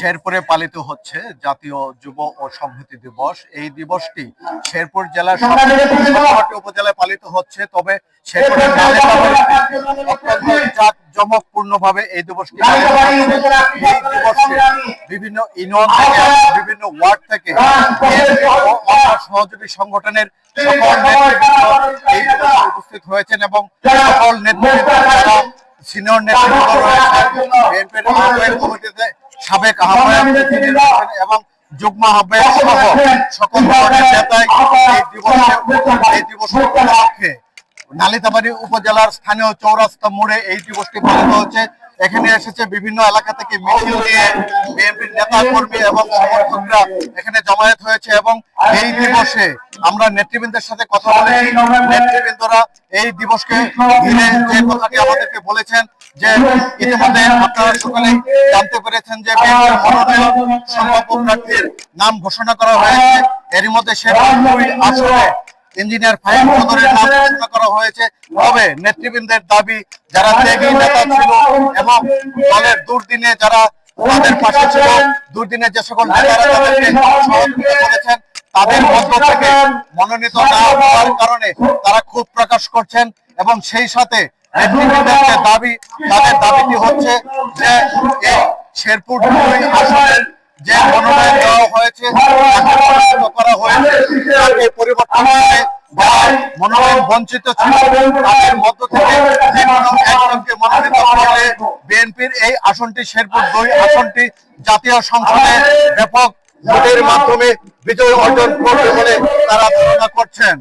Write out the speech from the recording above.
শেরপুরে পালিত হচ্ছে জাতীয় যুব ও সংহতি দিবস। এই দিবসটি শেরপুর জেলার সবকটি উপজেলায় পালিত হচ্ছে, তবে শেরপুরের অত্যন্ত জাঁকজমকপূর্ণ ভাবে এই দিবসটি পালিত হচ্ছে। এই দিবসে বিভিন্ন ইউনিয়ন থেকে বিভিন্ন ওয়ার্ড থেকে সহযোগী সংগঠনের সকল নেতৃবৃন্দ এই দিবসে উপস্থিত হয়েছেন এবং সকল নেতৃবৃন্দ যারা সিনিয়র নেতৃবৃন্দ রয়েছেন, বিএনপির আহ্বায়ক কমিটিতে সাবেক আহ্বায়ক এবং যুগ্ম আহ্বায়ক সহ সকল ধরনের নেতাই এই দিবস উপলক্ষে নালিতাবাড়ী উপজেলার স্থানীয় চৌরাস্তা মোড়ে এই দিবসটি পালিত হচ্ছে। এখানে এসেছে বিভিন্ন এলাকা থেকে মিছিল নিয়ে বিএনপির নেতা কর্মী এবং সমর্থকরা এখানে জমায়েত হয়েছে এবং এই দিবসে আমরা নেতৃবৃন্দের সাথে কথা বলেছি। নেতৃবৃন্দরা এই দিবসকে ঘিরে যে কথাটি আমাদেরকে বলেছেন যে ইতিমধ্যে আপনারা সকলেই জানতে পেরেছেন যে বিএনপির মনোনয়ন সম্ভাব্য প্রার্থীর নাম ঘোষণা করা হয়েছে। এরই মধ্যে শেরপুর আসনে ইঞ্জিনিয়ার ফাহিম চৌধুরীর নাম ঘোষণা করা হয়েছে। তবে নেতৃবৃন্দের দাবি, যারা ত্যাগী নেতা ছিল এবং দলের দুর্দিনে যারা তাদের পাশে ছিল, দুর্দিনে যে সকল নেতারা তাদেরকে সহযোগিতা করেছেন, তাদের মধ্য থেকে মনোনীত না হওয়ার কারণে তারা ক্ষোভ প্রকাশ করছেন এবং সেই সাথে নেতৃবৃন্দের যে দাবি, তাদের দাবিটি হচ্ছে যে এই শেরপুর আসনের যে মনোনয়ন দেওয়া হয়েছে, করা হয়েছে, তাকে পরিবর্তন করে মনোনয়ন বঞ্চিত ছিল তাদের মধ্য থেকে যে কোনো একজনকে মনোনীত করলে বিএনপির এই আসনটি, শেরপুর ২ আসনটি জাতীয় সংসদে ব্যাপক ভোটের মাধ্যমে বিজয় অর্জন করবে বলে তারা ধারণা করছেন।